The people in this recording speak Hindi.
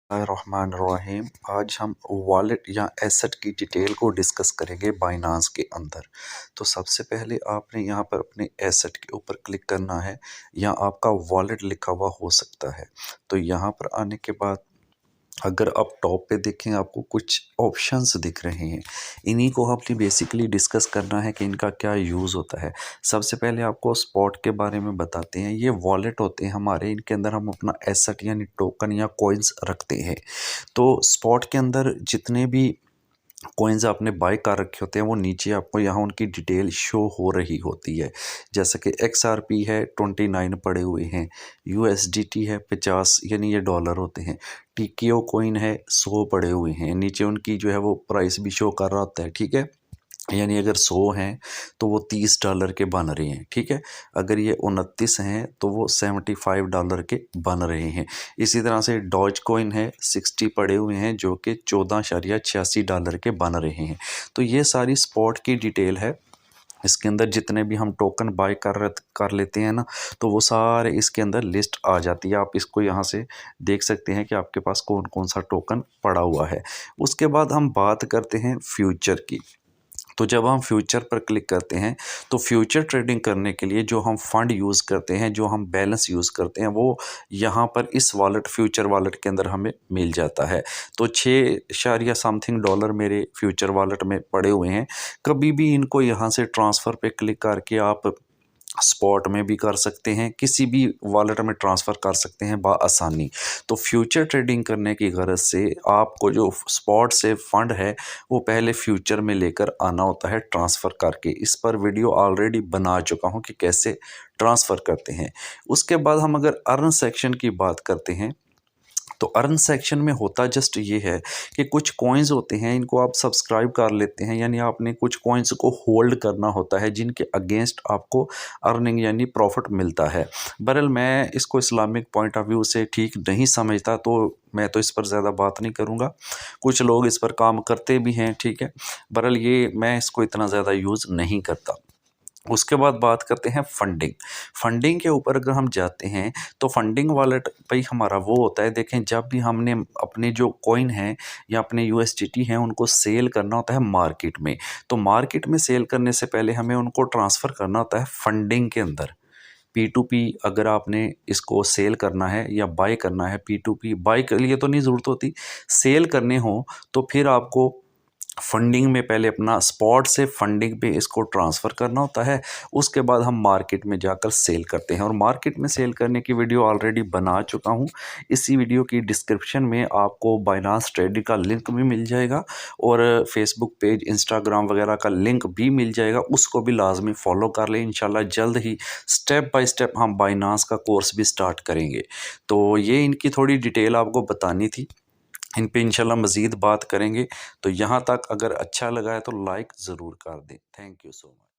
रहमान। आज हम वॉलेट या एसेट की डिटेल को डिस्कस करेंगे बाइनांस के अंदर। तो सबसे पहले आपने यहाँ पर अपने एसेट के ऊपर क्लिक करना है या आपका वॉलेट लिखा हुआ हो सकता है। तो यहाँ पर आने के बाद अगर आप टॉप पे देखें आपको कुछ ऑप्शंस दिख रहे हैं, इन्हीं को आपने बेसिकली डिस्कस करना है कि इनका क्या यूज़ होता है। सबसे पहले आपको स्पॉट के बारे में बताते हैं। ये वॉलेट होते हैं हमारे, इनके अंदर हम अपना एसेट यानी टोकन या कॉइन्स रखते हैं। तो स्पॉट के अंदर जितने भी कॉइन्स आपने बाय कर रखे होते हैं वो नीचे आपको यहाँ उनकी डिटेल शो हो रही होती है। जैसे कि XRP है 29 पड़े हुए हैं, USDT है 50 यानी ये डॉलर होते हैं, TKO कॉइन है 100 पड़े हुए हैं। नीचे उनकी जो है वो प्राइस भी शो कर रहा होता है, ठीक है। यानी अगर 100 हैं तो वो $30 के बन रहे हैं, ठीक है। अगर ये 29 हैं तो वो $75 के बन रहे हैं। इसी तरह से डॉज कॉइन है 60 पड़े हुए हैं जो कि $14.86 के बन रहे हैं। तो ये सारी स्पॉट की डिटेल है। इसके अंदर जितने भी हम टोकन बाय कर लेते हैं ना, तो वो सारे इसके अंदर लिस्ट आ जाती है। आप इसको यहाँ से देख सकते हैं कि आपके पास कौन कौन सा टोकन पड़ा हुआ है। उसके बाद हम बात करते हैं फ्यूचर की। तो जब हम फ्यूचर पर क्लिक करते हैं तो फ्यूचर ट्रेडिंग करने के लिए जो हम फंड यूज़ करते हैं, जो हम बैलेंस यूज़ करते हैं, वो यहाँ पर इस वॉलेट फ्यूचर वॉलेट के अंदर हमें मिल जाता है। तो 6 समथिंग डॉलर मेरे फ्यूचर वॉलेट में पड़े हुए हैं। कभी भी इनको यहाँ से ट्रांसफ़र पे क्लिक करके आप स्पॉट में भी कर सकते हैं, किसी भी वॉलेट में ट्रांसफ़र कर सकते हैं आसानी। तो फ्यूचर ट्रेडिंग करने की गरज से आपको जो स्पॉट से फंड है वो पहले फ्यूचर में लेकर आना होता है ट्रांसफ़र करके। इस पर वीडियो ऑलरेडी बना चुका हूँ कि कैसे ट्रांसफ़र करते हैं। उसके बाद हम अगर अर्न सेक्शन की बात करते हैं तो अर्न सेक्शन में होता जस्ट ये है कि कुछ कॉइन्स होते हैं, इनको आप सब्सक्राइब कर लेते हैं, यानी आपने कुछ कॉइन्स को होल्ड करना होता है जिनके अगेंस्ट आपको अर्निंग यानी प्रॉफिट मिलता है। बहरहाल मैं इसको इस्लामिक पॉइंट ऑफ व्यू से ठीक नहीं समझता, तो मैं तो इस पर ज़्यादा बात नहीं करूँगा। कुछ लोग इस पर काम करते भी हैं, ठीक है। बहरहाल ये मैं इसको इतना ज़्यादा यूज़ नहीं करता। उसके बाद बात करते हैं फंडिंग। फंडिंग के ऊपर अगर हम जाते हैं तो फंडिंग वॉलेट भाई हमारा वो होता है, देखें जब भी हमने अपने जो कॉइन हैं या अपने USDT हैं उनको सेल करना होता है मार्केट में। तो मार्केट में सेल करने से पहले हमें उनको ट्रांसफ़र करना होता है फंडिंग के अंदर। P2P अगर आपने इसको सेल करना है या बाय करना है, P2P बाय के लिए तो नहीं ज़रूरत होती, सेल करने हो तो फिर आपको फंडिंग में पहले अपना स्पॉट से फंडिंग पे इसको ट्रांसफ़र करना होता है। उसके बाद हम मार्केट में जाकर सेल करते हैं, और मार्केट में सेल करने की वीडियो ऑलरेडी बना चुका हूँ। इसी वीडियो की डिस्क्रिप्शन में आपको बाइनांस ट्रेडिंग का लिंक भी मिल जाएगा और फेसबुक पेज, इंस्टाग्राम वगैरह का लिंक भी मिल जाएगा, उसको भी लाजमी फॉलो कर लें। इंशाल्लाह जल्द ही स्टेप बाय स्टेप हम बाइनांस का कोर्स भी स्टार्ट करेंगे। तो ये इनकी थोड़ी डिटेल आपको बतानी थी, इन पे इंशाल्लाह मज़ीद बात करेंगे। तो यहाँ तक अगर अच्छा लगा है तो लाइक ज़रूर कर दें। Thank you so much.